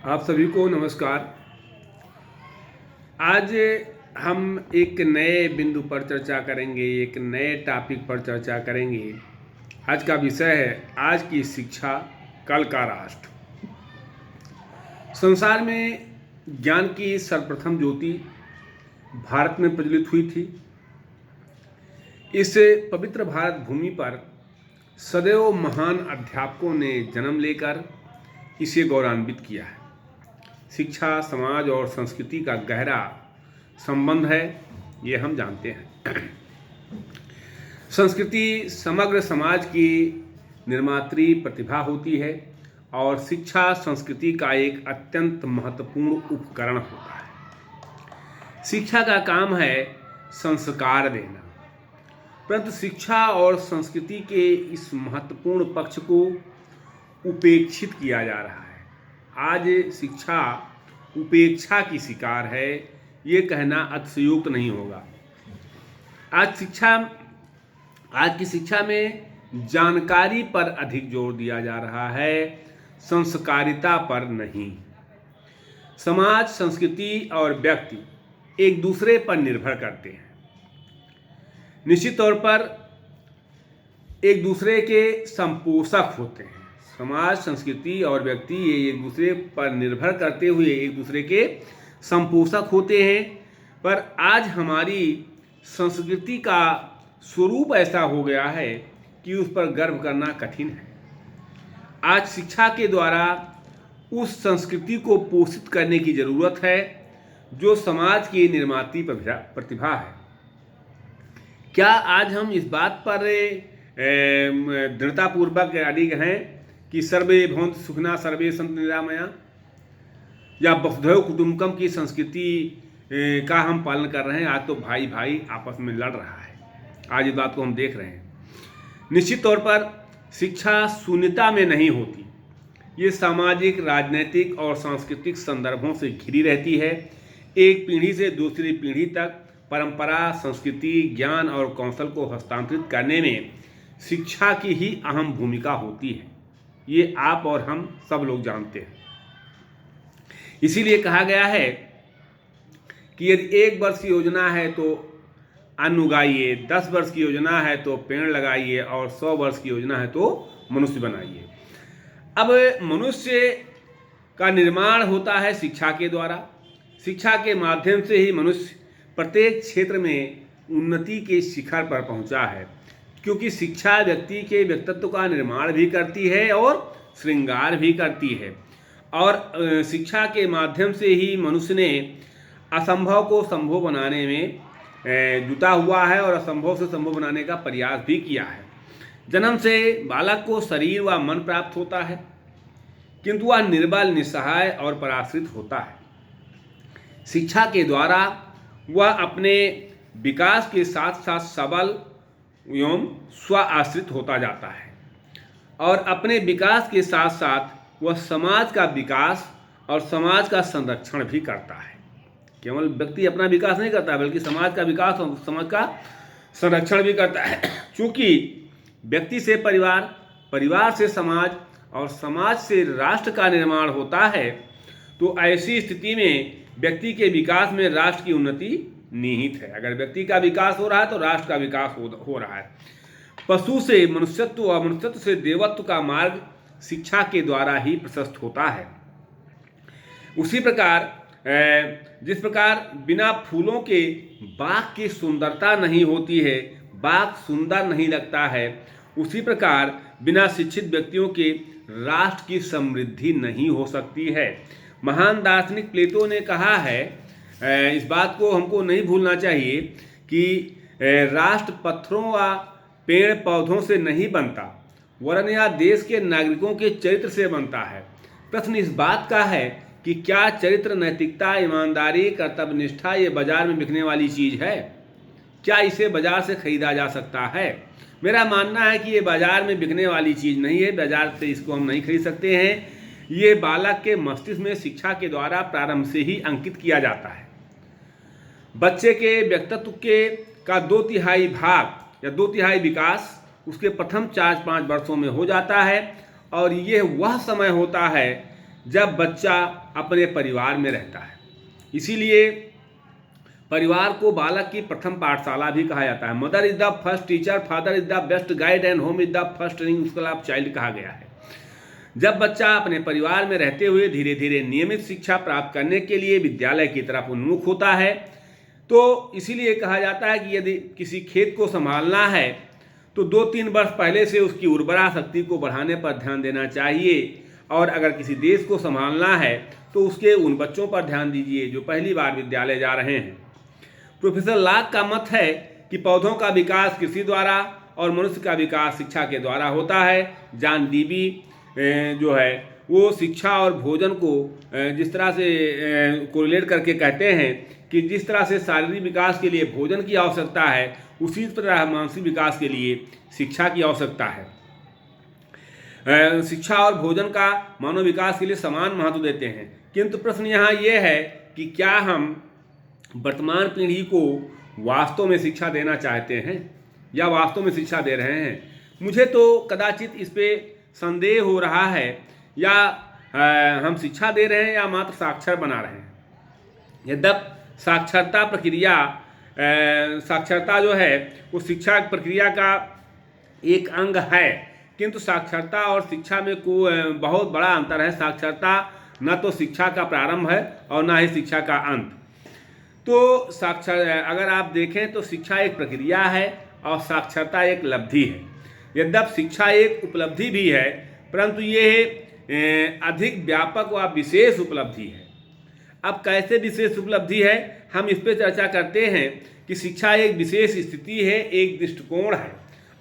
आप सभी को नमस्कार। आज हम एक नए बिंदु पर चर्चा करेंगे, एक नए टॉपिक पर चर्चा करेंगे। आज का विषय है आज की शिक्षा कल का राष्ट्र। संसार में ज्ञान की सर्वप्रथम ज्योति भारत में प्रज्वलित हुई थी। इस पवित्र भारत भूमि पर सदैव महान अध्यापकों ने जन्म लेकर इसे गौरवान्वित किया है। शिक्षा समाज और संस्कृति का गहरा संबंध है, ये हम जानते हैं। संस्कृति समग्र समाज की निर्मात्री प्रतिभा होती है और शिक्षा संस्कृति का एक अत्यंत महत्वपूर्ण उपकरण होता है। शिक्षा का काम है संस्कार देना, परंतु शिक्षा और संस्कृति के इस महत्वपूर्ण पक्ष को उपेक्षित किया जा रहा है। आज शिक्षा उपेक्षा की शिकार है, ये कहना अतिशयोक्त नहीं होगा। आज की शिक्षा में जानकारी पर अधिक जोर दिया जा रहा है, संस्कारिता पर नहीं। समाज, संस्कृति और व्यक्ति एक दूसरे पर निर्भर करते हैं। निश्चित तौर पर एक दूसरे के संपोषक होते हैं। समाज, संस्कृति और व्यक्ति ये एक दूसरे पर निर्भर करते हुए एक दूसरे के संपोषक होते हैं। पर आज हमारी संस्कृति का स्वरूप ऐसा हो गया है कि उस पर गर्व करना कठिन है। आज शिक्षा के द्वारा उस संस्कृति को पोषित करने की जरूरत है जो समाज की निर्माती प्रतिभा है। क्या आज हम इस बात पर दृढ़तापूर्वक अडिग हैं कि सर्वे भवन्तु सुखिनः सर्वे सन्तु निरामया, या वसुधैव कुटुम्बकम की संस्कृति का हम पालन कर रहे हैं? आज तो भाई भाई आपस में लड़ रहा है। आज इस बात को हम देख रहे हैं। निश्चित तौर पर शिक्षा शून्यता में नहीं होती, ये सामाजिक, राजनीतिक और सांस्कृतिक संदर्भों से घिरी रहती है। एक पीढ़ी से दूसरी पीढ़ी तक परंपरा, संस्कृति, ज्ञान और कौशल को हस्तांतरित करने में शिक्षा की ही अहम भूमिका होती है। ये आप और हम सब लोग जानते हैं। इसीलिए कहा गया है कि यदि 1 वर्ष की योजना है तो अन्न उगाइए, 10 वर्ष की योजना है तो पेड़ लगाइए और 100 वर्ष की योजना है तो मनुष्य बनाइए। अब मनुष्य का निर्माण होता है शिक्षा के द्वारा। शिक्षा के माध्यम से ही मनुष्य प्रत्येक क्षेत्र में उन्नति के शिखर पर पहुंचा है, क्योंकि शिक्षा व्यक्ति के व्यक्तित्व का निर्माण भी करती है और श्रृंगार भी करती है। और शिक्षा के माध्यम से ही मनुष्य ने असंभव को संभव बनाने में जुटा हुआ है और असंभव से संभव बनाने का प्रयास भी किया है। जन्म से बालक को शरीर व मन प्राप्त होता है, किंतु वह निर्बल, निस्सहाय और पराश्रित होता है। शिक्षा के द्वारा वह अपने विकास के साथ साथ सबल एवं स्व आश्रित होता जाता है और अपने विकास के साथ साथ वह समाज का विकास और समाज का संरक्षण भी करता है। केवल व्यक्ति अपना विकास नहीं करता बल्कि समाज का विकास और समाज का संरक्षण भी करता है। चूँकि व्यक्ति से परिवार, परिवार से समाज और समाज से राष्ट्र का निर्माण होता है, तो ऐसी स्थिति में व्यक्ति के विकास में राष्ट्र की उन्नति निहित है। अगर व्यक्ति का विकास हो रहा है तो राष्ट्र का विकास हो रहा है। पशु से मनुष्यत्व और मनुष्यत्व से देवत्व का मार्ग शिक्षा के द्वारा ही प्रशस्त होता है। उसी प्रकार जिस प्रकार बिना फूलों के बाग की सुंदरता नहीं होती है, बाग सुंदर नहीं लगता है, उसी प्रकार बिना शिक्षित व्यक्तियों के राष्ट्र की समृद्धि नहीं हो सकती है। महान दार्शनिक प्लेटो ने कहा है, इस बात को हमको नहीं भूलना चाहिए कि राष्ट्र पत्थरों व पेड़ पौधों से नहीं बनता, वरन यह देश के नागरिकों के चरित्र से बनता है। प्रश्न इस बात का है कि क्या चरित्र, नैतिकता, ईमानदारी, कर्तव्यनिष्ठा ये बाजार में बिकने वाली चीज़ है? क्या इसे बाजार से खरीदा जा सकता है? मेरा मानना है कि ये बाजार में बिकने वाली चीज़ नहीं है। बाजार से इसको हम नहीं खरीद सकते हैं। ये बालक के मस्तिष्क में शिक्षा के द्वारा प्रारंभ से ही अंकित किया जाता है। बच्चे के व्यक्तित्व का 2/3 भाग या 2/3 विकास उसके प्रथम 4-5 वर्षों में हो जाता है और ये वह समय होता है जब बच्चा अपने परिवार में रहता है। इसीलिए परिवार को बालक की प्रथम पाठशाला भी कहा जाता है। Mother is the first teacher, father is the best guide and home is the first training school of child कहा गया है। जब बच्चा अपने परिवार में रहते हुए धीरे धीरे नियमित शिक्षा प्राप्त करने के लिए विद्यालय की तरफ उन्मुख होता है, तो इसीलिए कहा जाता है कि यदि किसी खेत को संभालना है तो 2-3 वर्ष पहले से उसकी उर्वरा शक्ति को बढ़ाने पर ध्यान देना चाहिए, और अगर किसी देश को संभालना है तो उसके उन बच्चों पर ध्यान दीजिए जो पहली बार विद्यालय जा रहे हैं। प्रोफेसर लॉक का मत है कि पौधों का विकास कृषि द्वारा और मनुष्य का विकास शिक्षा के द्वारा होता है। जॉन डीवी जो है वो शिक्षा और भोजन को जिस तरह से कोरिलेट करके कहते हैं कि जिस तरह से शारीरिक विकास के लिए भोजन की आवश्यकता है, उसी तरह मानसिक विकास के लिए शिक्षा की आवश्यकता है। शिक्षा और भोजन का मानव विकास के लिए समान महत्व देते हैं। किंतु प्रश्न यहाँ ये है कि क्या हम वर्तमान पीढ़ी को वास्तव में शिक्षा देना चाहते हैं या वास्तव में शिक्षा दे रहे हैं? मुझे तो कदाचित इस पे संदेह हो रहा है, या हम शिक्षा दे रहे हैं या मात्र साक्षर बना रहे हैं। यद्यप साक्षरता प्रक्रिया साक्षरता जो है वो शिक्षा प्रक्रिया का एक अंग है, किंतु साक्षरता और शिक्षा में बहुत बड़ा अंतर है। साक्षरता न तो शिक्षा का प्रारंभ है और न ही शिक्षा का अंत। तो अगर आप देखें तो शिक्षा एक प्रक्रिया है और साक्षरता एक लब्धि है। यद्यप शिक्षा एक उपलब्धि भी है, परंतु ये अधिक व्यापक व विशेष उपलब्धि है। अब कैसे विशेष उपलब्धि है, हम इस पर चर्चा करते हैं कि शिक्षा एक विशेष स्थिति है, एक दृष्टिकोण है,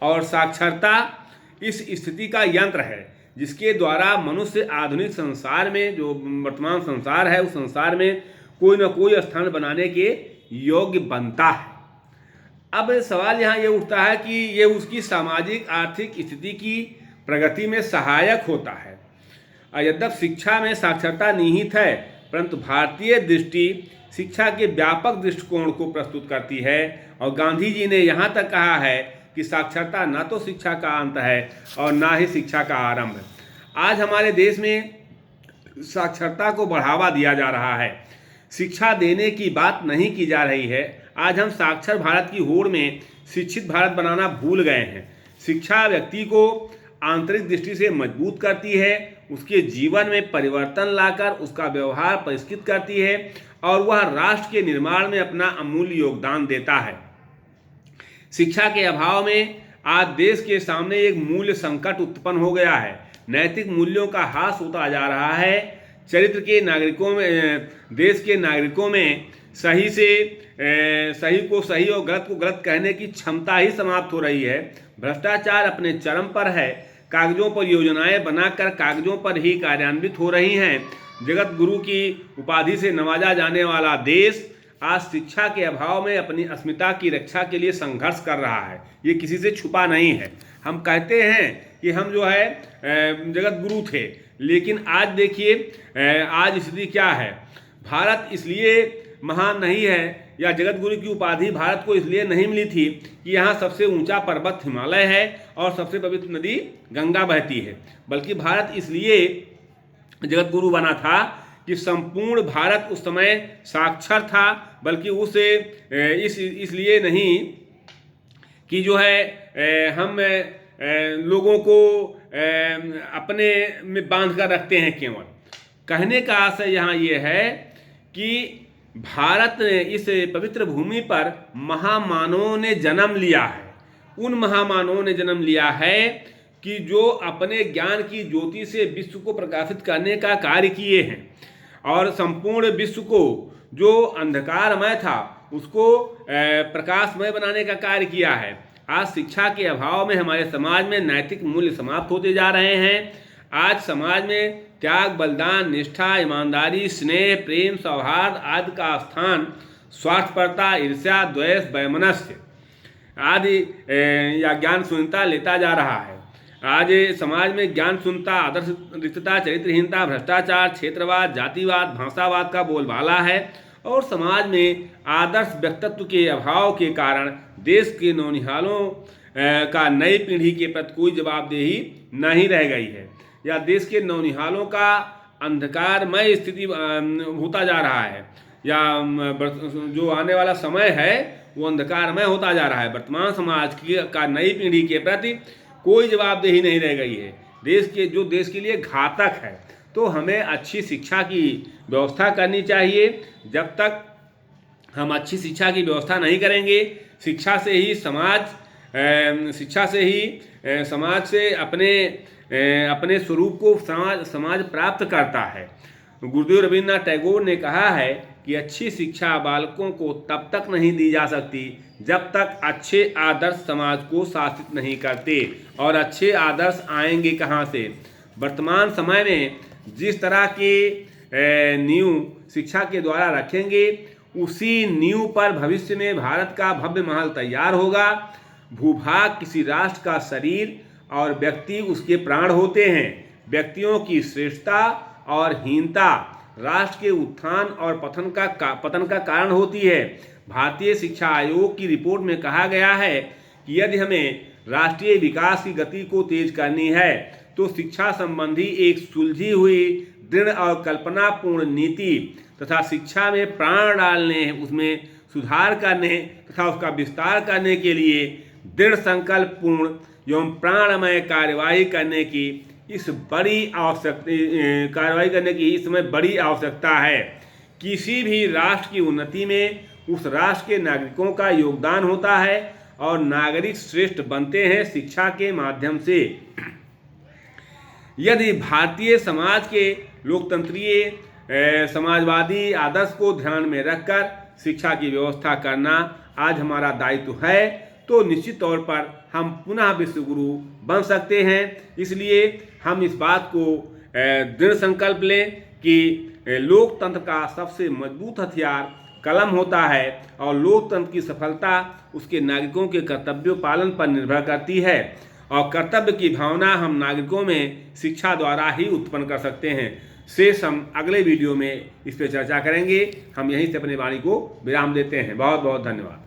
और साक्षरता इस स्थिति का यंत्र है जिसके द्वारा मनुष्य आधुनिक संसार में, जो वर्तमान संसार है, उस संसार में कोई न कोई स्थान बनाने के योग्य बनता है। अब सवाल यहाँ ये उठता है कि ये उसकी सामाजिक आर्थिक स्थिति की प्रगति में सहायक होता है। यद्यप शिक्षा में साक्षरता निहित है, परंतु भारतीय दृष्टि शिक्षा के व्यापक दृष्टिकोण को प्रस्तुत करती है, और गांधी जी ने यहाँ तक कहा है कि साक्षरता न तो शिक्षा का अंत है और न ही शिक्षा का आरंभ है। आज हमारे देश में साक्षरता को बढ़ावा दिया जा रहा है, शिक्षा देने की बात नहीं की जा रही है। आज हम साक्षर भारत की होड़ में शिक्षित भारत बनाना भूल गए हैं। शिक्षा व्यक्ति को आंतरिक दृष्टि से मजबूत करती है, उसके जीवन में परिवर्तन लाकर उसका व्यवहार परिष्कृत करती है, और वह राष्ट्र के निर्माण में अपना अमूल्य योगदान देता है। शिक्षा के अभाव में आज देश के सामने एक मूल्य संकट उत्पन्न हो गया है। नैतिक मूल्यों का ह्रास होता जा रहा है। चरित्र के नागरिकों में, देश के नागरिकों में सही को सही और गलत को गलत कहने की क्षमता ही समाप्त हो रही है। भ्रष्टाचार अपने चरम पर है। कागजों पर योजनाएं बनाकर कागजों पर ही कार्यान्वित हो रही हैं। जगत गुरु की उपाधि से नवाजा जाने वाला देश आज शिक्षा के अभाव में अपनी अस्मिता की रक्षा के लिए संघर्ष कर रहा है। ये किसी से छुपा नहीं है। हम कहते हैं कि हम जो है जगत गुरु थे, लेकिन आज देखिए आज स्थिति क्या है। भारत इसलिए महान नहीं है, या जगत गुरु की उपाधि भारत को इसलिए नहीं मिली थी कि यहाँ सबसे ऊंचा पर्वत हिमालय है और सबसे पवित्र नदी गंगा बहती है, बल्कि भारत इसलिए जगत गुरु बना था कि संपूर्ण भारत उस समय साक्षर था, बल्कि उसे इसलिए नहीं कि जो है हम लोगों को अपने में बांध कर रखते हैं। केवल कहने का आशय यहाँ ये है कि भारत ने इस पवित्र भूमि पर महामानवों ने जन्म लिया है। उन महामानवों ने जन्म लिया है कि जो अपने ज्ञान की ज्योति से विश्व को प्रकाशित करने का कार्य किए हैं, और संपूर्ण विश्व को जो अंधकारमय था उसको प्रकाशमय बनाने का कार्य किया है। आज शिक्षा के अभाव में हमारे समाज में नैतिक मूल्य समाप्त होते जा रहे हैं। आज समाज में त्याग, बलिदान, निष्ठा, ईमानदारी, स्नेह, प्रेम, सौहार्द आदि का स्थान स्वार्थपरता, ईर्ष्या, द्वेष, वैमनस्य आदि या ज्ञान शून्यता लेता जा रहा है। आज समाज में ज्ञान शून्यता, आदर्श रिक्तता, चरित्रहीनता, भ्रष्टाचार, क्षेत्रवाद, जातिवाद, भाषावाद का बोलबाला है, और समाज में आदर्श व्यक्तित्व के अभाव के कारण देश के नौनिहालों का नई पीढ़ी के प्रति कोई जवाबदेही नहीं रह गई है, या देश के नौनिहालों का अंधकारमय स्थिति होता जा रहा है, या जो आने वाला समय है वो अंधकारमय होता जा रहा है। वर्तमान समाज की का नई पीढ़ी के प्रति कोई जवाबदेही नहीं रह गई है, देश के लिए घातक है। तो हमें अच्छी शिक्षा की व्यवस्था करनी चाहिए। जब तक हम अच्छी शिक्षा की व्यवस्था नहीं करेंगे, शिक्षा से ही समाज से अपने स्वरूप को समाज प्राप्त करता है। गुरुदेव रविन्द्रनाथ टैगोर ने कहा है कि अच्छी शिक्षा बालकों को तब तक नहीं दी जा सकती जब तक अच्छे आदर्श समाज को शासित नहीं करते। और अच्छे आदर्श आएंगे कहाँ से? वर्तमान समय में जिस तरह के नींव शिक्षा के द्वारा रखेंगे, उसी नींव पर भविष्य में भारत का भव्य महल तैयार होगा। भूभाग किसी राष्ट्र का शरीर और व्यक्ति उसके प्राण होते हैं। व्यक्तियों की श्रेष्ठता और हीनता राष्ट्र के उत्थान और पतन का कारण होती है। भारतीय शिक्षा आयोग की रिपोर्ट में कहा गया है कि यदि हमें राष्ट्रीय विकास की गति को तेज करनी है तो शिक्षा संबंधी एक सुलझी हुई, दृढ़ और कल्पनापूर्ण नीति तथा शिक्षा में प्राण डालने, उसमें सुधार करने तथा उसका विस्तार करने के लिए दृढ़ संकल्पपूर्ण एवं प्राणमय कार्यवाही करने की इस समय बड़ी आवश्यकता है। किसी भी राष्ट्र की उन्नति में उस राष्ट्र के नागरिकों का योगदान होता है और नागरिक श्रेष्ठ बनते हैं शिक्षा के माध्यम से। यदि भारतीय समाज के लोकतंत्रीय समाजवादी आदर्श को ध्यान में रखकर शिक्षा की व्यवस्था करना आज हमारा दायित्व है, तो निश्चित तौर पर हम पुनः विश्वगुरु बन सकते हैं। इसलिए हम इस बात को दृढ़ संकल्प लें कि लोकतंत्र का सबसे मजबूत हथियार कलम होता है और लोकतंत्र की सफलता उसके नागरिकों के कर्तव्य पालन पर निर्भर करती है। और कर्तव्य की भावना हम नागरिकों में शिक्षा द्वारा ही उत्पन्न कर सकते हैं। शेष हम अगले वीडियो में इस पर चर्चा करेंगे। हम यहीं से अपनी वाणी को विराम देते हैं। बहुत बहुत धन्यवाद।